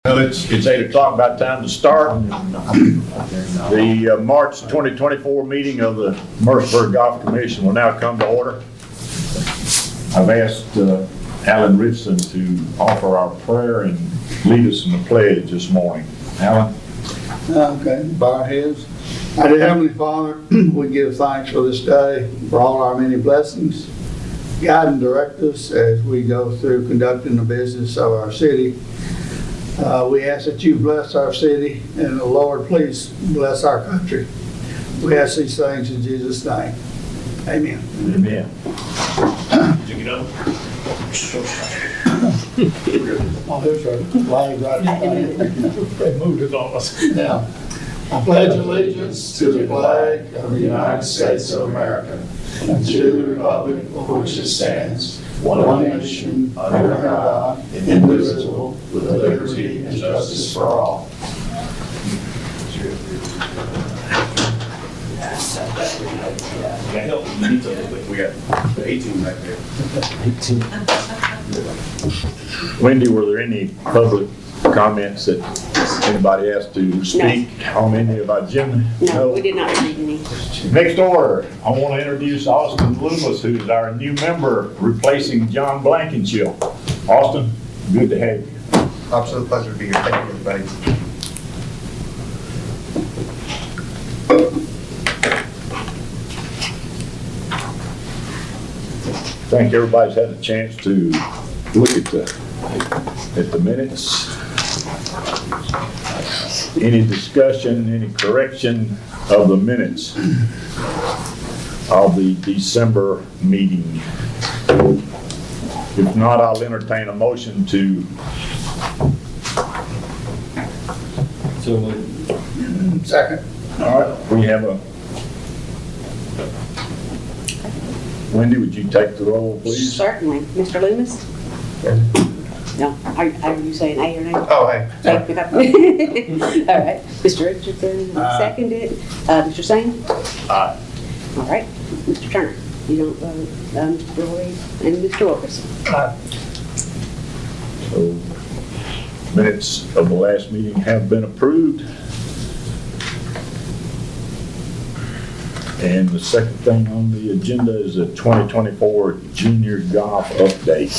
Well, it's 8 o'clock, about time to start. The March 2024 meeting of the Mercersburg Golf Commission will now come to order. I've asked Alan Richardson to offer our prayer and lead us in the pledge this morning. Alan? Okay, bow our heads. Our dear Heavenly Father, we give thanks for this day, for all our many blessings. Guide and direct us as we go through conducting the business of our city. We ask that you bless our city, and the Lord, please bless our country. We ask these things in Jesus' name. Amen. Amen. Did you get up? Oh, there's our flag right there. They moved it on us. Now, I pledge allegiance to the flag of the United States of America and to the republic for which it stands, one nation, under God, indivisible, with liberty and justice for all. We got help. You need something quick. We got 18 right there. Wendy, were there any public comments that anybody asked to speak on any of our agenda? No, we did not receive any. Next order, I want to introduce Austin Loomis, who is our new member replacing John Blankenship. Austin, good to have you. Absolute pleasure to be here. Thank you, everybody. I think everybody's had a chance to look at the minutes. Any discussion, any correction of the minutes of the December meeting? If not, I'll entertain a motion to. Second. All right, we have a. Wendy, would you take the roll, please? Certainly. Mr. Loomis? No, are you saying A or no? Oh, hey. All right. Mr. Richardson, seconded. Mr. Sane? Aye. All right. Mr. Turner? You don't vote. Mr. Roy and Mr. Wilkerson? So minutes of the last meeting have been approved. And the second thing on the agenda is a 2024 junior golf update.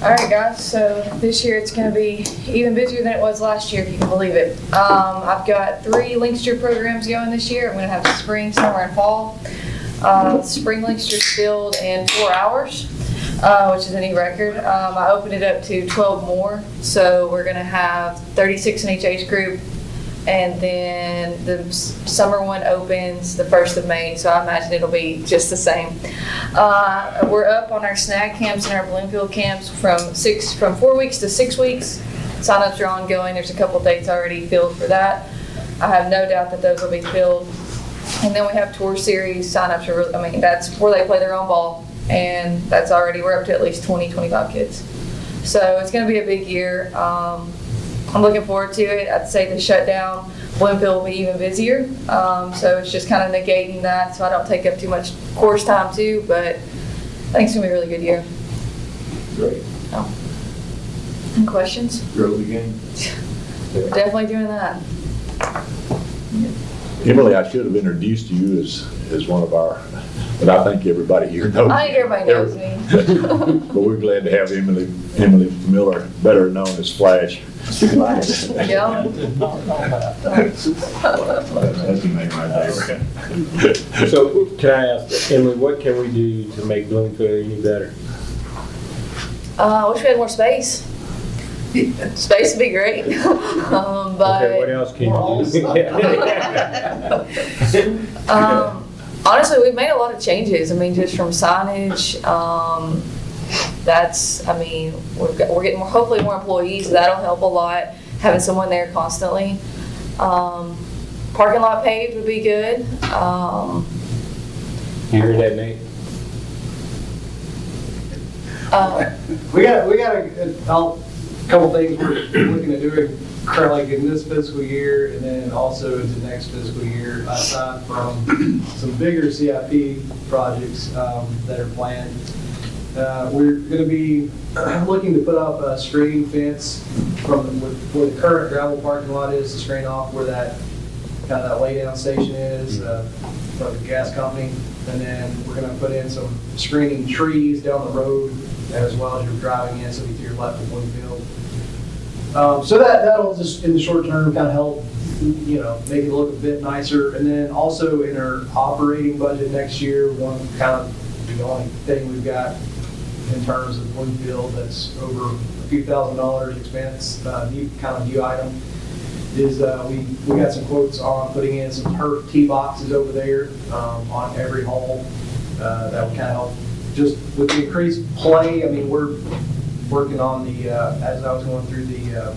All right, guys, so this year it's going to be even busier than it was last year, if you can believe it. I've got 3 Linkster programs going this year. I'm going to have spring, summer, and fall. Spring Linkster's filled in 4 hours, which is a new record. I opened it up to 12 more, so we're going to have 36 in each age group. And then the summer one opens the 1st of May, so I imagine it'll be just the same. We're up on our snag camps and our Bloomfield camps from 4 weeks to 6 weeks. Sign-ups are ongoing. There's a couple dates already filled for that. I have no doubt that those will be filled. And then we have tour series. Sign-ups are really, that's where they play their own ball. And that's already, we're up to at least 20, 25 kids. So it's going to be a big year. I'm looking forward to it. I'd say the shutdown, Bloomfield will be even busier. So it's just kind of negating that so I don't take up too much course time too, but I think it's going to be a really good year. Great. Any questions? Early game. We're definitely doing that. Emily, I should have introduced you as one of our, but I think everybody here knows. I think everybody knows me. But we're glad to have Emily Miller, better known as Flash. Yeah. That's the name right there. So can I ask, Emily, what can we do to make Bloomfield any better? I wish we had more space. Space would be great. But Okay, what else can you do? honestly, we've made a lot of changes. Just from signage. We're getting hopefully more employees. That'll help a lot. Having someone there constantly. Parking lot paved would be good. You heard that, Nate? We got a couple things we're looking at doing currently in this fiscal year and then also into next fiscal year, aside from some bigger CIP projects that are planned. We're going to be looking to put up a screening fence from where the current gravel parking lot is, to screen off where that kind of that laydown station is from the gas company. And then we're going to put in some screening trees down the road as well as you're driving in, so to your left of Bloomfield. So that'll just in the short term kind of help, make it look a bit nicer. And then also in our operating budget next year, one kind of the only thing we've got in terms of Bloomfield that's over a few $1,000s expense, new item, is we got some quotes on putting in some turf tee boxes over there on every hole. That would kind of help just with the increased play. I mean, we're working on the, as I was going through the,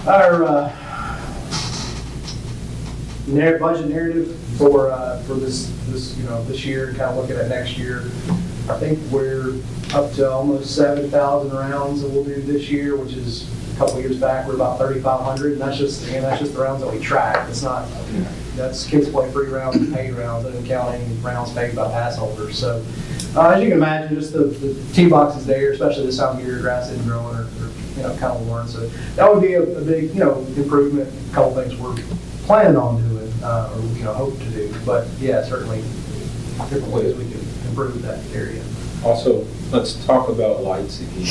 our budget narrative for this year, and kind of looking at next year. I think we're up to almost 7,000 rounds that we'll do this year, which is a couple years back, we're about 3,500. And that's just the rounds that we track. It's not, that's kids play free rounds and paid rounds. That doesn't count any rounds paid by pass holders. So as you can imagine, just the tee boxes there, especially this time of year, grass isn't growing or kind of worn. So that would be a big, improvement. A couple things we're planning on doing or, hope to do. But yeah, certainly different ways we can improve that area. Also, let's talk about lights again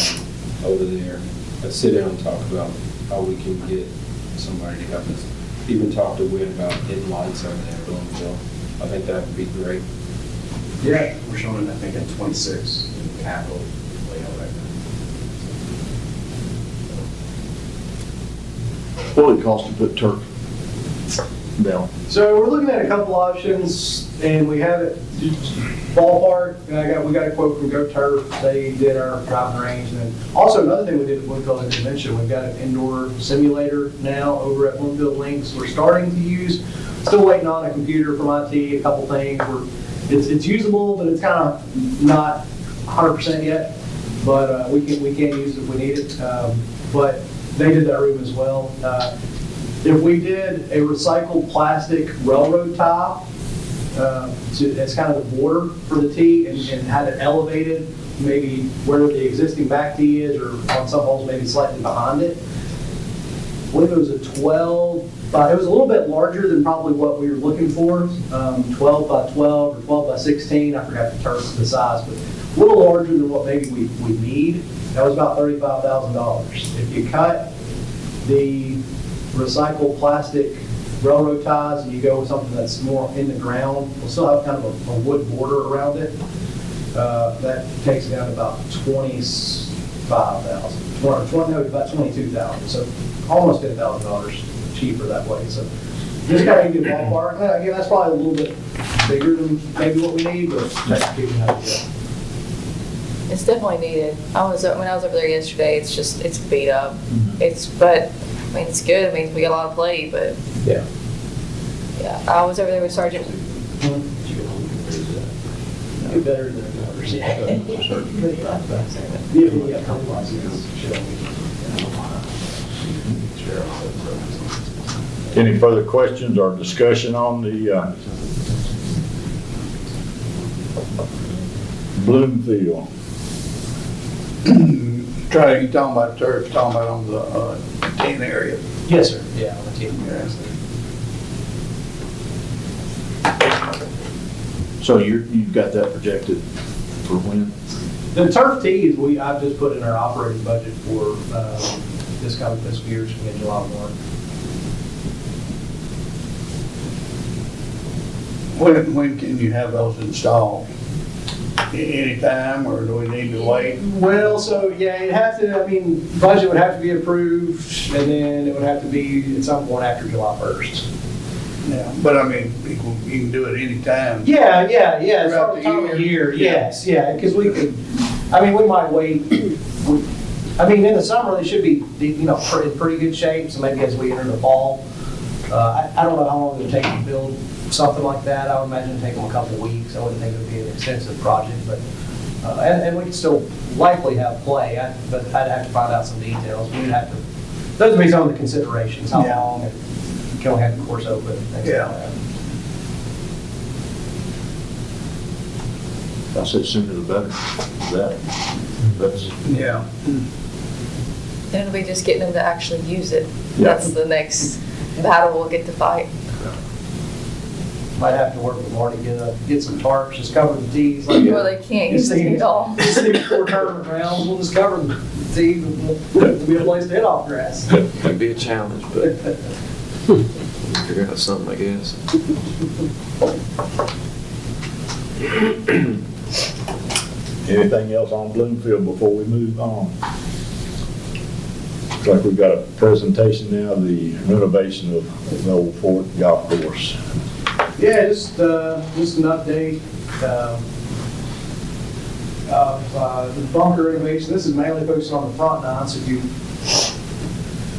over there. Let's sit down and talk about how we can get somebody to help us. Even talk to Win about getting lights over there in Bloomfield. I think that would be great. Yeah. We're showing, I think, at 26 in the capital layout right now. What would it cost to put turf down? So we're looking at a couple options, and we have it ballpark. We got a quote from Go Turf. They did our driving range, and then also another thing we did at Bloomfield, I didn't mention, we've got an indoor simulator now over at Bloomfield Links. We're starting to use. Still waiting on a computer from IT. A couple things. It's usable, but it's kind of not 100% yet. But we can use it if we need it. But they did that room as well. If we did a recycled plastic railroad tie, as kind of the border for the tee and had it elevated, maybe where the existing back tee is, or on some holes maybe slightly behind it. I believe it was a 12 by, it was a little bit larger than probably what we were looking for, 12 by 12 or 12 by 16. I forgot the size, but a little larger than what maybe we need. That was about $35,000. If you cut the recycled plastic railroad ties and you go with something that's more in the ground, we'll still have kind of a wood border around it. That takes it down to about $25,000, no, about $22,000. So almost $10,000 cheaper that way. So just kind of give you a ballpark. Again, that's probably a little bit bigger than maybe what we need, but that's to give you an idea. It's definitely needed. When I was over there yesterday, it's beat up. But it's good. I mean, we got a lot of play, but Yeah. I was over there with Sergeant. Get better than others. Any further questions or discussion on the Bloomfield? Try, you talking about turf, talking about on the 10 area. Yes, sir. Yeah, on the team. So you've got that projected for when? The turf tees I've just put in our operating budget for this coming fiscal year, which will be in July 1. When can you have those installed? Anytime, or do we need to wait? Well, so yeah, budget would have to be approved, and then it would have to be at some point after July 1st. Yeah, but I mean, you can do it anytime. Yeah, it's Throughout all the time of year? year, yes, yeah, because we could, we might wait. In the summer, they should be, in pretty good shape, so maybe as we enter the fall. I don't know how long it would take to build something like that. I would imagine it'd take them a couple weeks. I wouldn't think it would be an extensive project, but, and we could still likely have play, but I'd have to find out some details. We'd have to, those would be some of the considerations, how Yeah. long, and you can only have the course open, things like Yeah. that. I said sooner the better. That's, Yeah. Then it'll be just getting them to actually use it. Yeah. That's the next battle we'll get to fight. Might have to work with Marty, get some tarps, just cover the tees. like- Well, they can't use it at all. These things before tournament rounds, we'll just cover the tees and it'll be a place to hit off grass. Might be a challenge, but figure out something, I guess. Anything else on Bloomfield before we move on? Looks like we've got a presentation now, the renovation of the old Fort Golf Course. Yeah, just an update. The bunker renovation, this is mainly focused on the front nine, so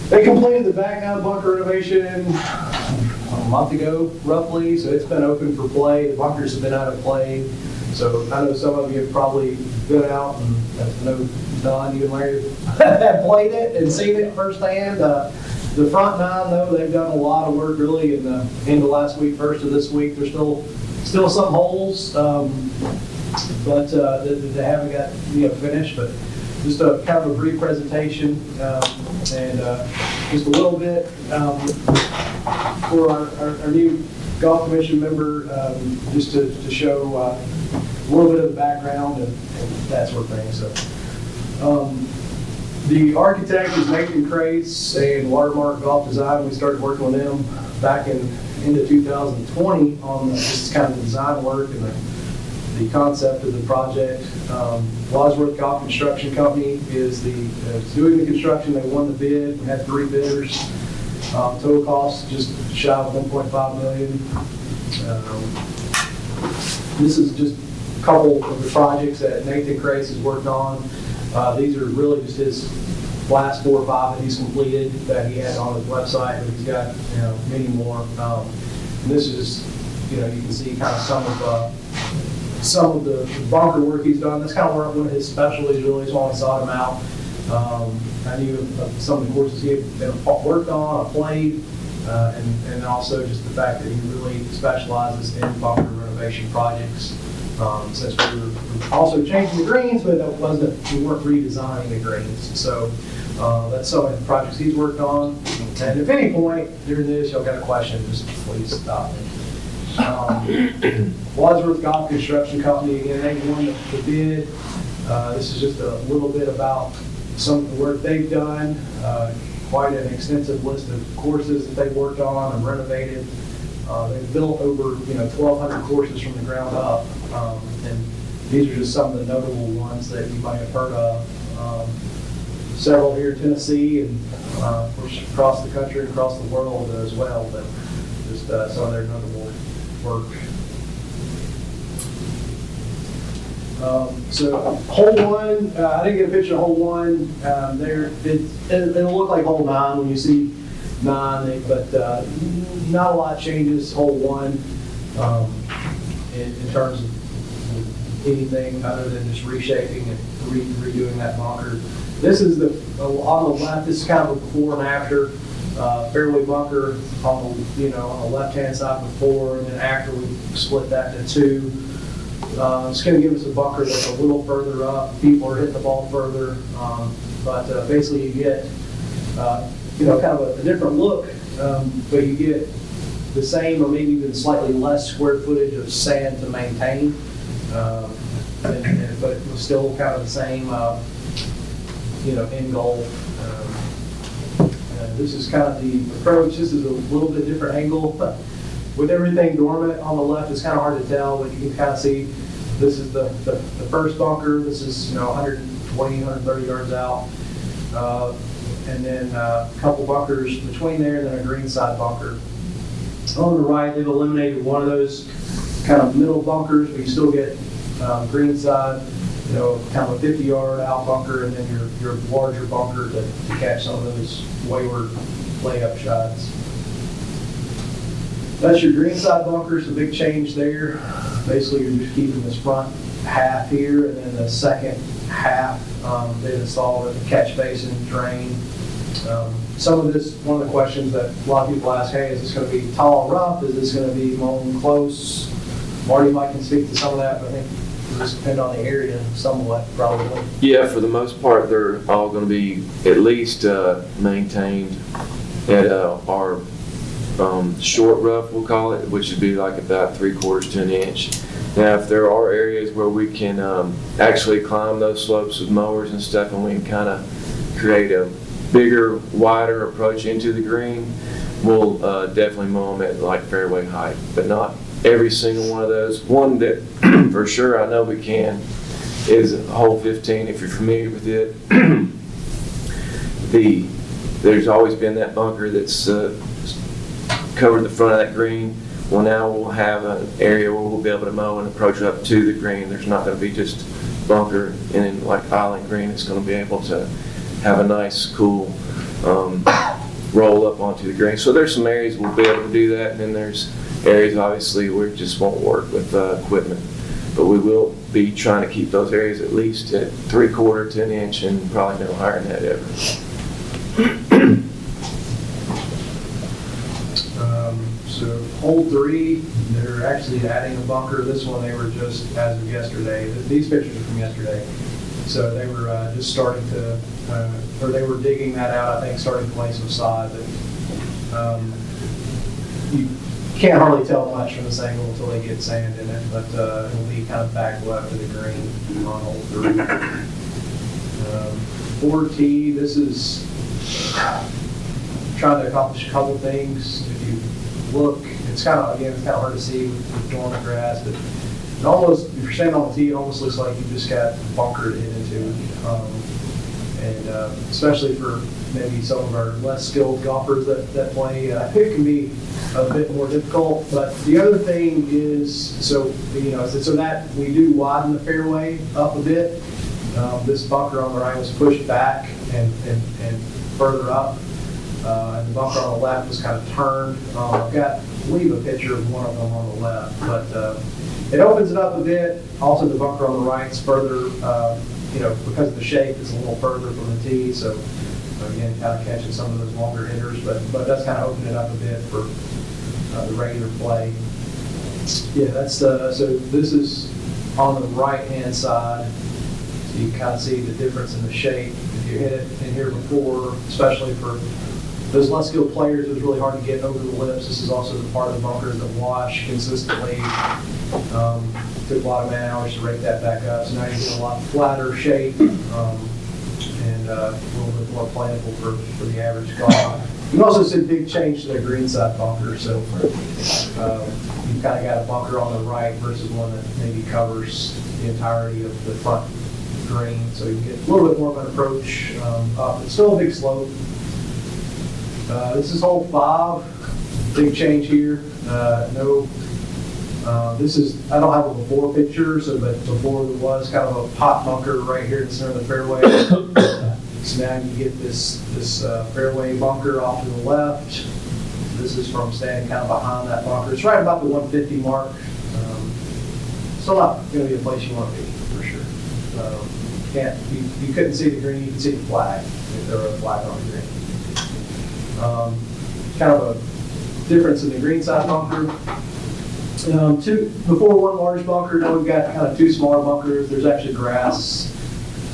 they completed the back nine bunker renovation a month ago, roughly, so it's been open for play. The bunkers have been out of play. So I know some of you have probably been out, and I know Don, you and Larry have played it and seen it firsthand. The front nine, though, they've done a lot of work really in the end of last week, first of this week. There's still some holes, but they haven't got finished. But just a kind of a brief presentation and just a little bit for our new golf commission member, just to show a little bit of the background and that sort of thing. So. The architect is Nathan Crace and Watermark Golf Design. We started working with them back into 2020 on just kind of the design work and the concept of the project. Wadsworth Golf Construction Company is doing the construction. They won the bid. We had 3 bidders. Total cost just shy of $1.5 million. This is just a couple of the projects that Nathan Crace has worked on. These are really just his last 4 or 5 that he's completed that he had on his website, but he's got many more. And this is, you can see kind of some of the bunker work he's done. That's kind of one of his specialties really, so I sought him out. I knew of some of the courses he had worked on, I played, and also just the fact that he really specializes in bunker renovation projects. Since we were also changing the greens, but we weren't redesigning the greens. So that's some of the projects he's worked on. And if any point during this y'all got a question, just please stop me. Wadsworth Golf Construction Company, again, they won the bid. This is just a little bit about some of the work they've done. Quite an extensive list of courses that they've worked on and renovated. They've built over 1,200 courses from the ground up, and these are just some of the notable ones that you might have heard of. Several here in Tennessee, and of course across the country and across the world as well. But just some of their notable work. So hole 1, I didn't get a picture of hole 1. It'll look like hole 9 when you see 9, but not a lot changes hole 1 in terms of anything other than just reshaping and redoing that bunker. This is on the left. This is kind of a before and after fairway bunker on the left-hand side before, and then after we split that into 2. It's going to give us a bunker that's a little further up. People are hitting the ball further, but basically you get kind of a different look, but you get the same or maybe even slightly less square footage of sand to maintain, but it was still kind of the same end goal. This is kind of the approach. This is a little bit different angle. With everything dormant on the left, it's kind of hard to tell, but you can kind of see this is the first bunker. This is 120, 130 yards out. And then a couple bunkers between there, and then a green side bunker. On the right, they've eliminated one of those kind of middle bunkers, but you still get green side, kind of a 50-yard out bunker, and then your larger bunker to catch some of those wayward layup shots. That's your green side bunkers, the big change there. Basically, you're just keeping this front half here, and then the second half, they installed a catch basin, drain. Some of this, one of the questions that a lot of people ask, hey, is this going to be tall or rough? Is this going to be mown close? Marty might can speak to some of that, but I think just depend on the area somewhat, probably. Yeah, for the most part, they're all gonna be at least maintained at our short rough, we'll call it, which would be like about 3/4 to an inch. Now, if there are areas where we can actually climb those slopes with mowers and stuff, and we can kind of create a bigger, wider approach into the green, we'll definitely mow them at like fairway height, but not every single one of those. One that for sure I know we can is hole 15, if you're familiar with it. There's always been that bunker that's covered the front of that green. Well, now we'll have an area where we'll be able to mow and approach up to the green. There's not going to be just bunker and then like island green. It's going to be able to have a nice, cool roll up onto the green. So there's some areas we'll be able to do that, and then there's areas obviously where it just won't work with equipment. But we will be trying to keep those areas at least at 3/4 to an inch, and probably no higher than that ever. So hole 3, they're actually adding a bunker. This one, they were just, as of yesterday, these pictures are from yesterday. So they were just starting to, or they were digging that out, I think, starting to lay some sod. But you can't hardly tell much from this angle until they get sand in it, but it'll be kind of back left of the green on hole 3. 4T, this is trying to accomplish a couple things. If you look, it's kind of hard to see with dormant grass, but it almost, if you're standing on the tee, it almost looks like you just got bunkered into. Especially for maybe some of our less skilled golfers that play, it can be a bit more difficult. But the other thing is, so that we do widen the fairway up a bit. This bunker on the right was pushed back and further up. And the bunker on the left was kind of turned. I've got, I believe, a picture of one of them on the left, but it opens it up a bit. Also, the bunker on the right is further, because of the shape, it's a little further from the tee. So again, kind of catching some of those longer hitters, but it does kind of open it up a bit for the regular play. Yeah, so this is on the right-hand side. So you kind of see the difference in the shape. If you hit it in here before, especially for those less skilled players, it was really hard to get over the lips. This is also the part of the bunker that wash consistently. Took a lot of man hours to rake that back up. So now you get a lot flatter shape and a little bit more playable for the average golfer. You also see a big change to the green side bunker. So you've kind of got a bunker on the right versus one that maybe covers the entirety of the front green. So you get a little bit more of an approach up. It's still a big slope. This is hole 5, big change here. This is, I don't have a before picture, but before there was kind of a pot bunker right here in the center of the fairway. So now you get this fairway bunker off to the left. This is from standing kind of behind that bunker. It's right about the 150 mark. Still not going to be a place you want to be, for sure. You couldn't see the green, you could see the flag if there were a flag on the green. Kind of a difference in the green side bunker. Before one large bunker, now we've got kind of 2 smaller bunkers. There's actually grass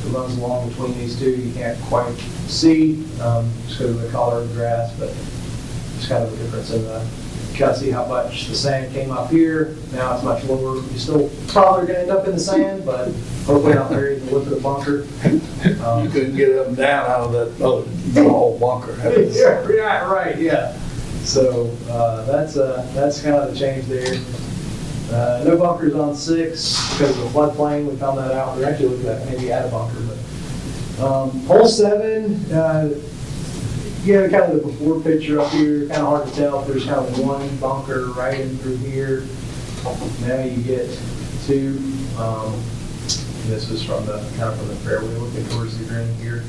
that runs along between these 2. You can't quite see just because of the color of the grass, but it's kind of a difference in the, you kind of see how much the sand came up here. Now it's much lower. You're still probably going to end up in the sand, but hopefully not buried in the lip of the bunker. You couldn't get up and down out of that whole bunker. Yeah, right, yeah. So that's kind of the change there. No bunkers on 6 because of the floodplain. We found that out. We're actually looking at maybe add a bunker. But hole 7, kind of the before picture up here. Kind of hard to tell if there's kind of one bunker right in through here. Now you get 2. This is from the fairway looking towards the green here.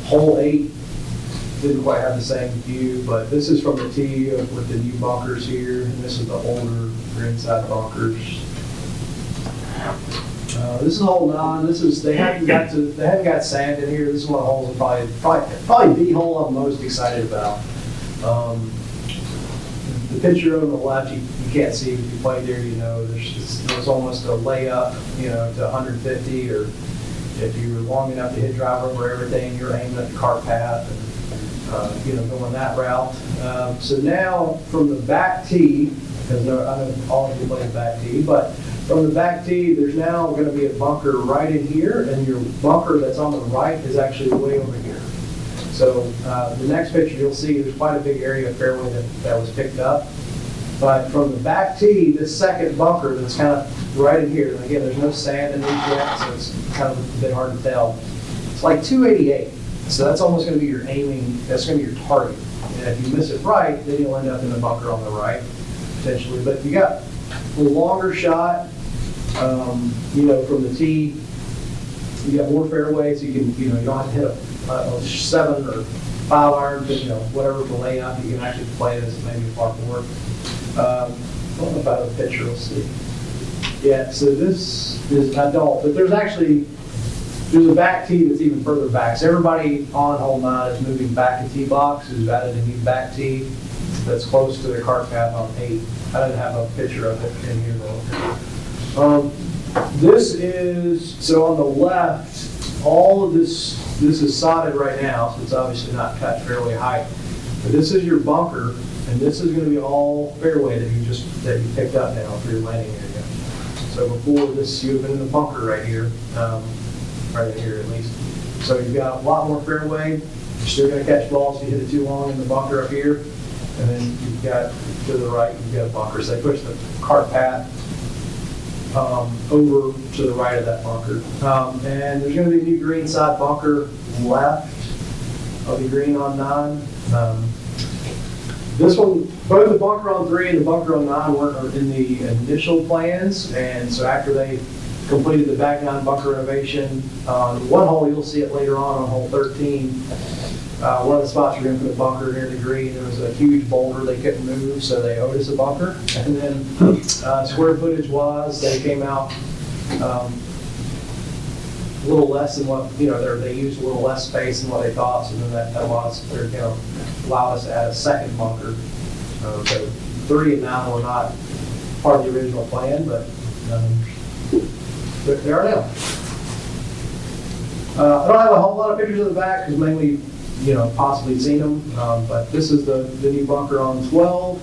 Hole 8 didn't quite have the same view, but this is from the tee with the new bunkers here, and this is the older green side bunkers. This is hole 9. This is they haven't got sand in here. This is one of the holes I'm probably the hole I'm most excited about. The picture on the left, you you can't see, if you played there, you know, there's almost a layup, you know, to 150, or if you were long enough to hit drive over everything, you're aiming at the cart path and, you know, going that route. So now from the back tee, because I know all of you play the back tee, but from the back tee, there's now going to be a bunker right in here, and your bunker that's on the right is actually way over here. So the next picture you'll see, there's quite a big area of fairway that was picked up. But from the back tee, this second bunker that's kind of right in here, and again, there's no sand in these yet, so it's kind of a bit hard to tell. It's like 288. So that's almost going to be your aiming, that's going to be your target. And if you miss it right, then you'll end up in the bunker on the right, potentially. But you got a longer shot, you know, from the tee. You got more fairways. You can, you know, you don't have to hit a 7 or 5 iron, but, you know, whatever for layup, you can actually play this maybe a par 4. I don't know if I have a picture, we'll see. Yeah, so this is adult, but there's a back tee that's even further back. So everybody on hole 9 is moving back a tee box, who's added a new back tee that's close to the cart path on 8. I didn't have a picture of it in here though. This is, so on the left, all of this is sodded right now, so it's obviously not cut fairway height. But this is your bunker, and this is going to be all fairway that you picked up now for your landing area. So before this, you would have been in the bunker right here, right here at least. So you've got a lot more fairway. You're still going to catch balls if you hit it too long in the bunker up here. And then you've got, to the right, you've got a bunker. So they push the cart path over to the right of that bunker. And there's going to be a new green side bunker left of the green on 9. This one, both the bunker on 3 and the bunker on 9 weren't in the initial plans, and so after they completed the back 9 bunker renovation, on one hole, you'll see it later on hole 13, one of the spots you're going to put a bunker near the green, there was a huge boulder they couldn't move, so they owed us a bunker. And then square footage wise, they came out a little less than what, you know, they used a little less space than what they thought, so then that allowed us to add a second bunker. So 3 and 9 were not part of the original plan, but they are now. I don't have a whole lot of pictures of the back, because mainly, you know, possibly seen them, but this is the new bunker on 12.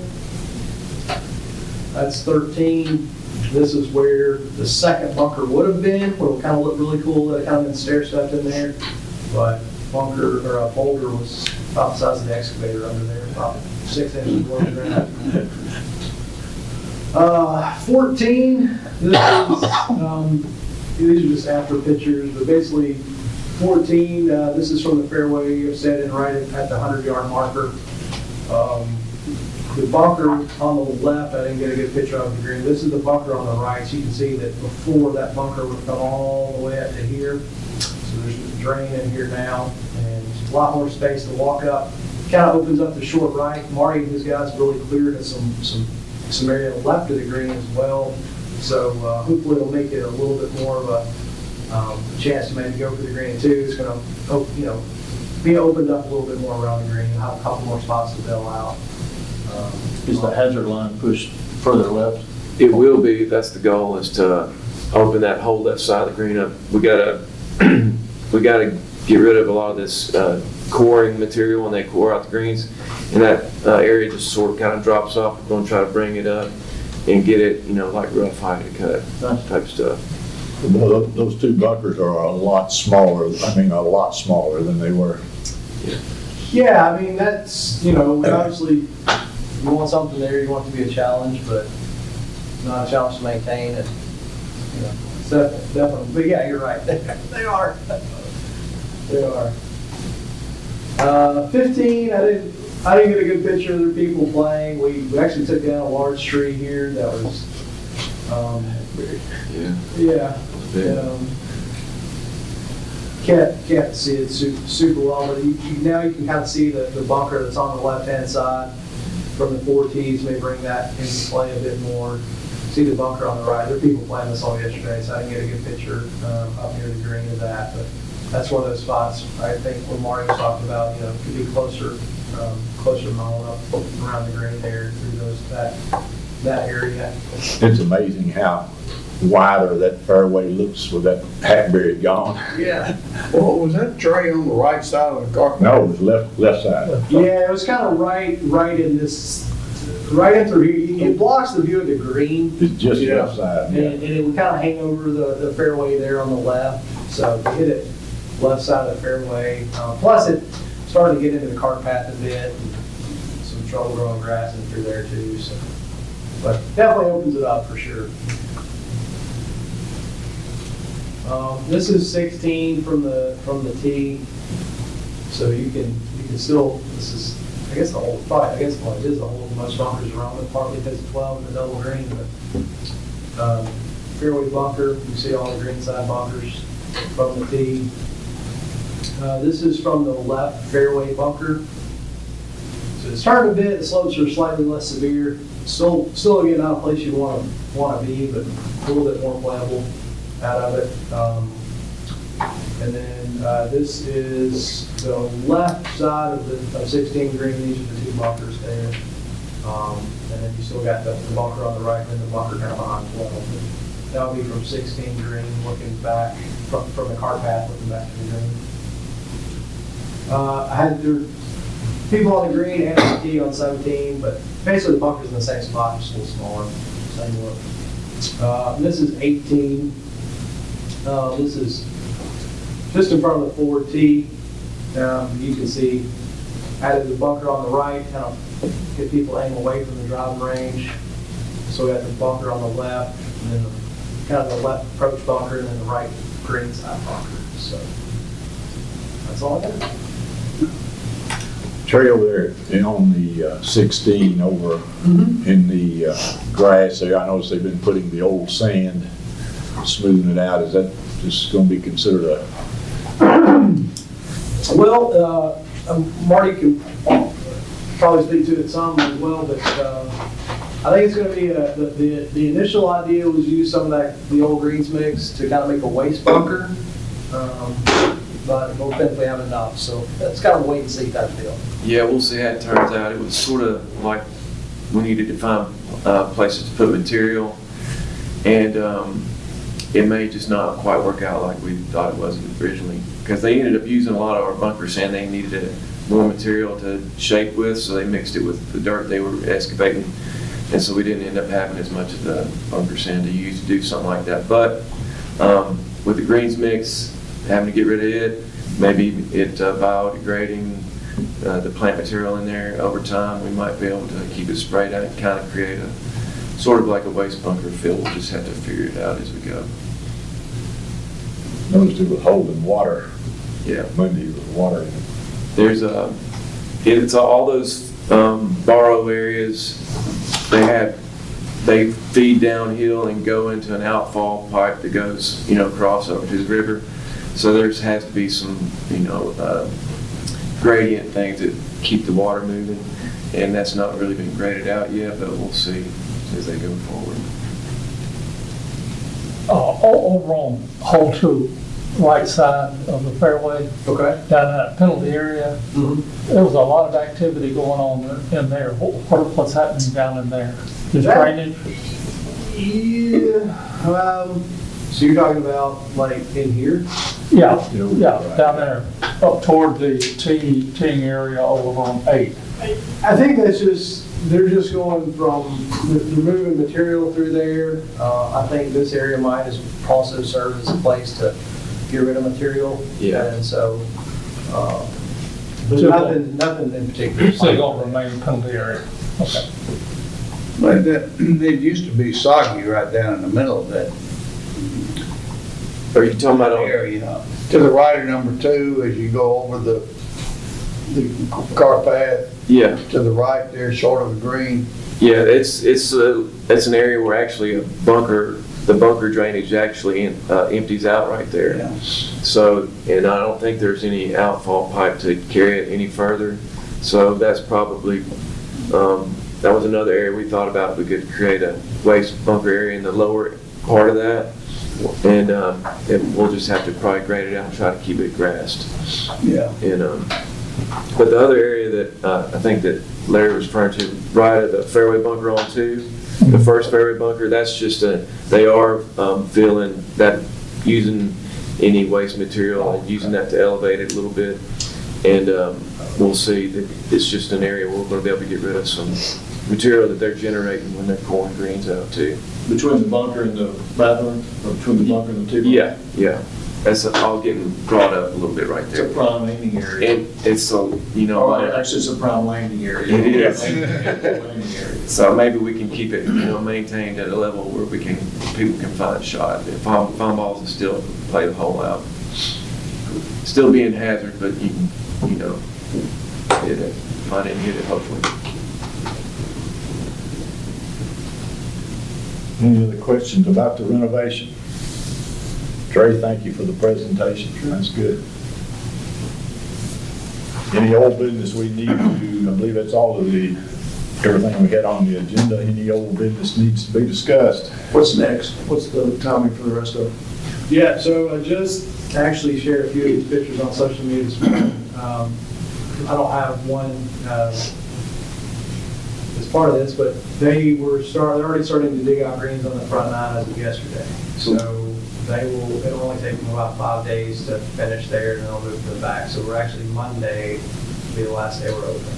That's 13. This is where the second bunker would have been, where it kind of looked really cool, that kind of been stair stepped in there, but bunker, or a boulder was about the size of the excavator under there, about 6 inches below the ground. 14, these are just after pictures, but basically 14, this is from the fairway set in right at the 100-yard marker. The bunker on the left, I didn't get a good picture of the green. This is the bunker on the right, so you can see that before that bunker would come all the way up to here. So there's a drain in here now, and a lot more space to walk up. Kind of opens up the short right. Marty and his guys really cleared some area left of the green as well. So hopefully it'll make it a little bit more of a chance to maybe go for the green too. It's going to, you know, be opened up a little bit more around the green and have a couple more spots to bail out. Is the hazard line pushed further left? It will be, that's the goal, is to open that whole left side of the green up. We gotta get rid of a lot of this coring material when they core out the greens. And that area just sort of kind of drops off. We're gonna try to bring it up and get it, you know, like rough height to cut type stuff. Those 2 bunkers are a lot smaller, a lot smaller than they were. Yeah, I mean, that's, you know, obviously, you want something there, you want it to be a challenge, but not a challenge to maintain it. You know, it's definitely, but yeah, you're right. They are. They are. 15, I didn't get a good picture of the people playing. We actually took down a large tree here that was, can't see it super well, but now you can kind of see the bunker that's on the left-hand side from the 4 tees. May bring that into play a bit more. See the bunker on the right. There are people playing this all yesterday, so I didn't get a good picture up near the green of that. But that's one of those spots I think when Mario was talking about, you know, could be closer to mowing up around the green there through that that area. It's amazing how wider that fairway looks with that hackberry gone. Yeah. Well, was that tray on the right side of the car? No, it was left side. Yeah, it was kind of right in this, right in through here. It blocks the view of the green. It's just Yeah. left side, And yeah. it would kind of hang over the fairway there on the left, so we hit it left side of the fairway. Plus, it started to get into the cart path a bit, and some trouble growing grass in through there too, so. But definitely opens it up for sure. This is 16 from the tee, so you can still, this is, I guess the whole, probably, I guess, well, it is the whole, most bunkers around it, partly because it's 12 and the double green, but fairway bunker, you see all the green side bunkers from the tee. This is from the left fairway bunker. So it's turned a bit, the slopes are slightly less severe. Still again, not a place you want to be, but a little bit more playable out of it. And then this is the left side of 16 green. These are the two bunkers there. And then you still got the bunker on the right and then the bunker kind of behind 12. That'll be from 16 green, looking back from the cart path, looking back to the green. I had there people on the green and on the tee on 17, but basically the bunker's in the same spot, just a little smaller, same look. This is 18. This is just in front of the forward tee. You can see added the bunker on the right, kind of get people aim away from the driving range. So we got the bunker on the left, and then kind of the left approach bunker, and then the right green side bunker. So that's all I got. Trail there on the 16 over in the grass there, I noticed they've been putting the old sand, smoothing it out. Is that just going to be considered a? Well, Marty can probably speak to it some as well, but I think it's going to be the initial idea was use some of the old greens mix to kind of make a waste bunker, but we'll definitely have enough. So that's kind of a wait and see type deal. Yeah, we'll see how it turns out. It was sort of like we needed to find places to put material, and it may just not quite work out like we thought it was originally. Because they ended up using a lot of our bunker sand, they needed more material to shape with, so they mixed it with the dirt they were excavating. And so we didn't end up having as much of the bunker sand to use to do something like that. But with the greens mix, having to get rid of it, maybe it biodegrading the plant material in there over time, we might be able to keep it sprayed out and kind of create a sort of like a waste bunker fill. We'll just have to figure it out as we go. Noticed it was holding water. Yeah. Monday was water in it. There's it's all those borrow areas. They feed downhill and go into an outfall pipe that goes, across over to the river. So there's has to be some, gradient things that keep the water moving, and that's not really been graded out yet, but we'll see as they go forward. Over on hole 2, right side of the fairway, Okay. down in that penalty area, there was a lot of activity going on in there. What's happening down in there? Just That- drainage? Yeah. So you're talking about like in here? Yeah, down there, up toward the teeing area over on 8. I think that's they're just going from removing material through there. I think this area might also serve as a place to get rid of material. Yeah. And so, but nothing in particular. So you're gonna remain penalty area? Okay. But it used to be soggy right down in the middle of that Are you talking about area. To the right of number 2, as you go over the cart path, Yeah. to the right there, short of the green. Yeah, it's an area where actually the bunker drainage actually empties out right there. Yeah. So, and I don't think there's any outfall pipe to carry it any further. So that's probably, that was another area we thought about. We could create a waste bunker area in the lower part of that. And we'll just have to probably grade it out and try to keep it grassed. Yeah. And, but the other area that I think that Larry was referring to, right at the fairway bunker on 2, The first ferry bunker, that's just they are filling that, using any waste material and using that to elevate it a little bit. And we'll see that it's just an area where we're going to be able to get rid of some material that they're generating when they're pouring greens out too. Between the bunker and the bathroom, or between the bunker and the two? Yeah, yeah. That's all getting brought up a little bit right It's a there. prime landing area. And it's so, you know. Oh, actually, it's a prime landing area. It is. Landing area. So maybe we can keep it, maintained at a level where people can find a shot. If fine balls will still play the hole out. Still being hazard, but you can, hit it, find it and hit it hopefully. Any other questions about the renovation? Trey, thank you for the presentation. That's good. Any old business we need to, I believe that's all of everything we had on the agenda. Any old business needs to be discussed. What's next? What's the timing for the rest of it? Yeah, so I just actually shared a few of these pictures on social media this morning. I don't have one as part of this, but they're already starting to dig out greens on the front nine as of yesterday. So it'll only take them about 5 days to finish there, and then they'll move to the back. So we're actually Monday will be the last day we're open.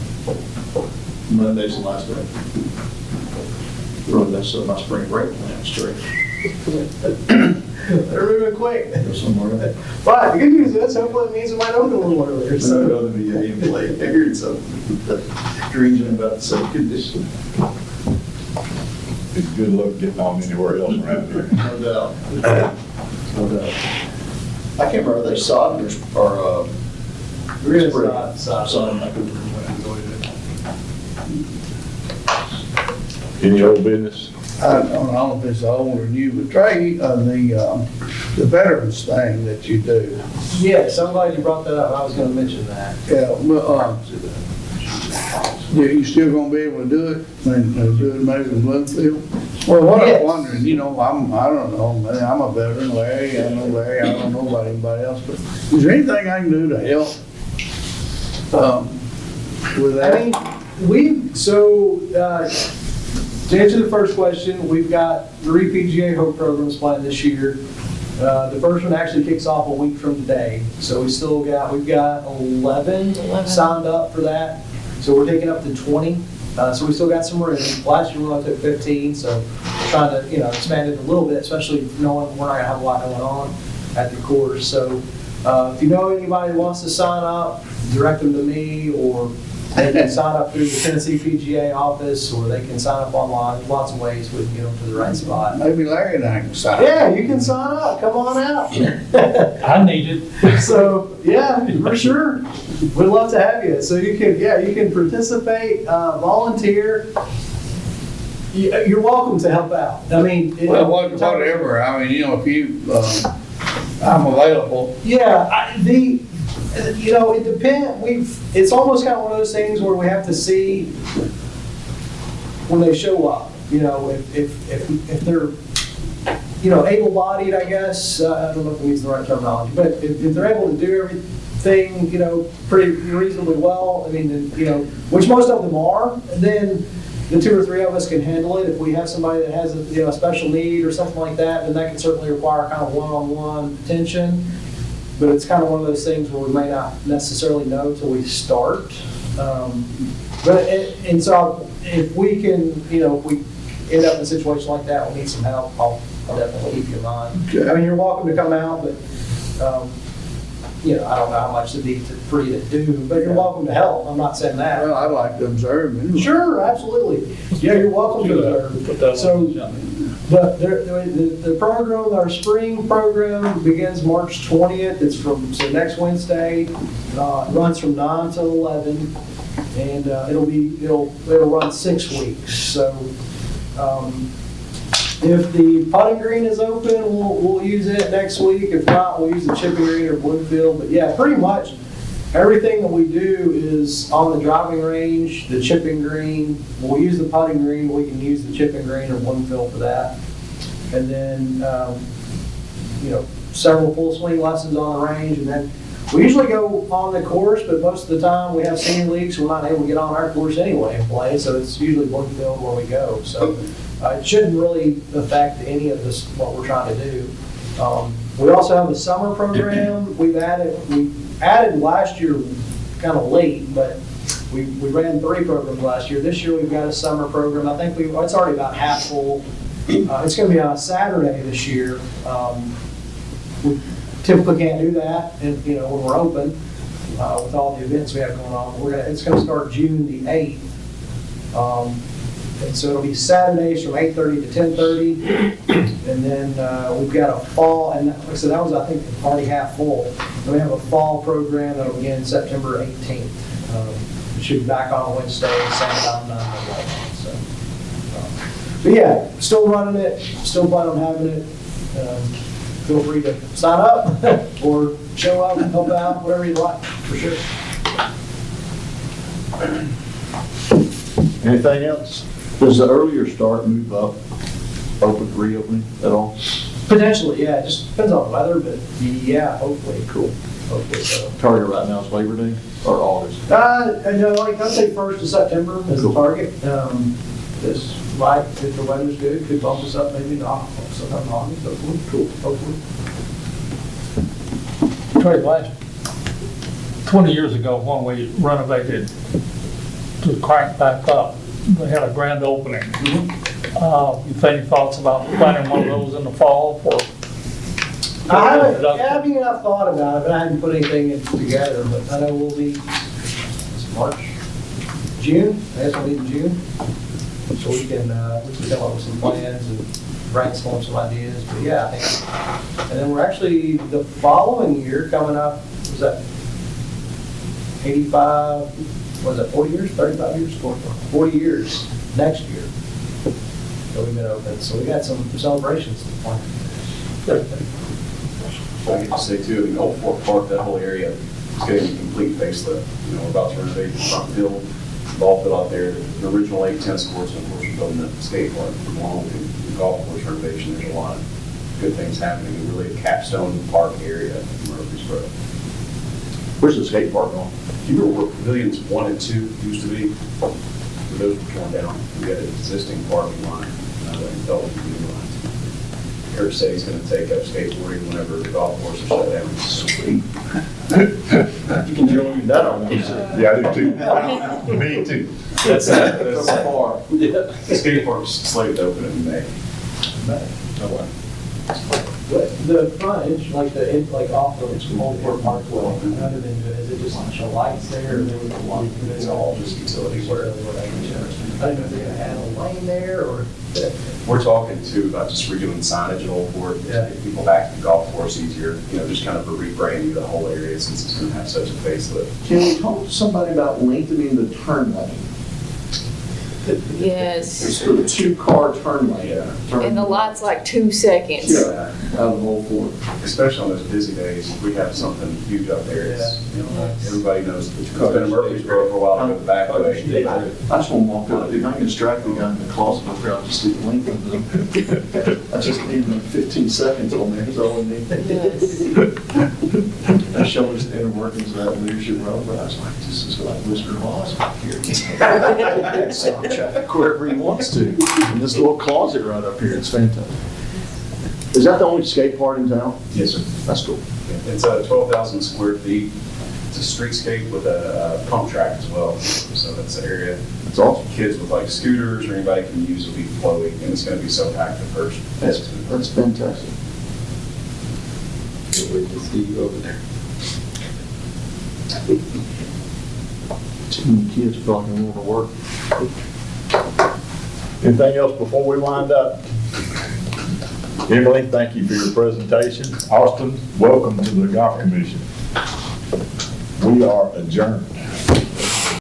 Monday's the last day. Really, that's my spring break plan, straight. They're moving quick. Go somewhere else. But the good news is, hopefully it means it might open a little earlier. I'd So rather be in play here, so the greens in about the same condition. It's good luck getting on anywhere else around here. No doubt. No doubt. I can't remember, are they sod or we're going spray? to start. Sod, I couldn't Any old business? I don't know if it's old or new, but Trey, the veterans thing that you do. Yes, I'm glad you brought that up. I was going to mention that. Yeah, well, you still gonna be able to do it and do it maybe in Bloomfield? Well, what Yes. I'm wondering, I don't know, man, I'm a veteran, Larry, I know Larry, I don't know about anybody else, but is there anything I can do to help? With that? I mean, to answer the first question, we've got 3 PGA Hope programs planned this year. The first one actually kicks off a week from today, so we've got 11 signed up for that. So we're taking up to 20. So we still got some room. Last year we only took 15, so we're trying to expand it a little bit, especially knowing we're not gonna have a lot going on at the course. So if you know anybody who wants to sign up, direct them to me, or they can sign up through the Tennessee PGA office, or they can sign up online. There's lots of ways we can get them to the right spot. Maybe Larry and I can sign. Yeah, you can sign up. Come on out. I need it. So, yeah, for sure. We'd love to have you. So you can participate, volunteer. You're welcome to help out. I mean, Well, whatever, I mean, if you, I'm available. Yeah, it depends. It's almost kind of one of those things where we have to see when they show up. If they're, able-bodied, I guess. I don't know if we use the right terminology, but if they're able to do everything, pretty reasonably well, I mean, which most of them are, then the 2 or 3 of us can handle it. If we have somebody that has a special need or something like that, then that can certainly require kind of one-on-one attention. But it's kind of one of those things where we may not necessarily know till we start. So if we can, if we end up in a situation like that, we need some help, I'll definitely keep you in mind. Okay. I mean, you're welcome to come out, but, I don't know how much it'd be for you to do, but you're welcome to help. I'm not saying that. Well, I'd like to observe anyway. Sure, absolutely. Yeah, you're welcome to observe. So the program, our spring program begins March 20th. It's so next Wednesday. It runs from 9 to 11, and it'll run 6 weeks. So if the putting green is open, we'll use it next week. If not, we'll use the chipping green or Bloomfield. But yeah, pretty much everything that we do is on the driving range, the chipping green. We'll use the putting green. We can use the chipping green or Bloomfield for that. And then, several full swing lessons on the range. And then we usually go on the course, but most of the time we have senior leagues, so we're not able to get on our course anyway and play. So it's usually Bloomfield where we go. So It shouldn't really affect any of this, what we're trying to do. We also have a summer program. We added last year kind of late, but we ran 3 programs last year. This year we've got a summer program. I think it's already about half full. It's going to be on a Saturday this year. We typically can't do that, and when we're open with all the events we have going on. It's going to start June the 8th. And so it'll be Saturdays from 8:30 to 10:30. And then we've got a fall, and like I said, that was, I think, already half full. And we have a fall program that'll begin September 18th. It should be back on Wednesday, same time, 9 to 11. So, but yeah, still running it, still planning on having it. Feel free to sign up or show up, help out, whatever you like, for sure. Anything else? Does the earlier start move up, reopening at all? Potentially, yeah, it just depends on the weather, but yeah, hopefully. Cool. Hopefully so. Target right now is Labor Day or August? I know, like, I'd say 1st of September is the Cool. target. This might, if the weather's good, could bump us up maybe sometime in August, hopefully. Cool. Hopefully. Trey, last 20 years ago, when we renovated to crank back up, they had a grand opening. You have any thoughts about planning one of those in the fall for? I haven't thought about it, but I hadn't put anything together, but I know we'll be, it's March, June, I guess we'll be in June. So we can come up with some plans and brainstorm some ideas, but yeah, I think. And then we're actually, the following year coming up, was that 85, was it 40 years, 35 years? 40 years next year. So we've been open, so we got some celebrations to plan. I get to say too, in Old Fort Park, that whole area is getting a complete facelift. We're about to renovate the front field, the ball field out there, the original 8 tennis courts, and of course we're building a skate park along with the golf course renovation. There's a lot of good things happening, and really a capstone park area in Murfreesboro. Where's the skate park going? Do you remember where pavilions 1 and 2 used to be? Where those were torn down. We had an existing parking line that developed with new lines. Kurt said he's going to take up skateboarding whenever the golf course is shut down. Sweet. You can join that on one. Yeah, I do too. Me too. That's far. The skate park's slated to open in May. But the frontage, like off the Old Fort Parkway, other than, is it just the lights there, or It's all just utility work. I don't know if they're gonna add a lane there, or? We're talking too about just redoing signage at Old Fort, to get people back to the golf course easier, just kind of a rebranding of the whole area since it's going to have such a facelift. Can we talk to somebody about lengthening the turn lane? Yes. It's for the 2-car turn lane. Yeah. And the light's like 2 seconds. Yeah, out of Old Fort. Especially on those busy days, if we have something huge up there, it's, everybody knows, it's been a Murfreesboro for a while, to go the back way. I just want to walk up, if I can distract the guy in the closet up there, I'll just do the length of them. I just need 15 seconds on there, that's all I need. Yes. I showed us the inner workings of that leadership role, but I was like, this is like Wizard of Oz back here. Sound traffic wherever he wants to. In this little closet right up here, it's fantastic. Is that the only skate park in town? Yes, sir. That's cool. It's 12,000 square feet. It's a streetscape with a pump track as well. So that's an area That's awesome. kids with like scooters or anybody can use will be floating, and it's going to be so packed at first. That's fantastic. Can't wait to see you over there. Too many kids probably going to work. Anything else before we wind up? Emily, thank you for your presentation. Austin, welcome to the Golf Commission. We are adjourned.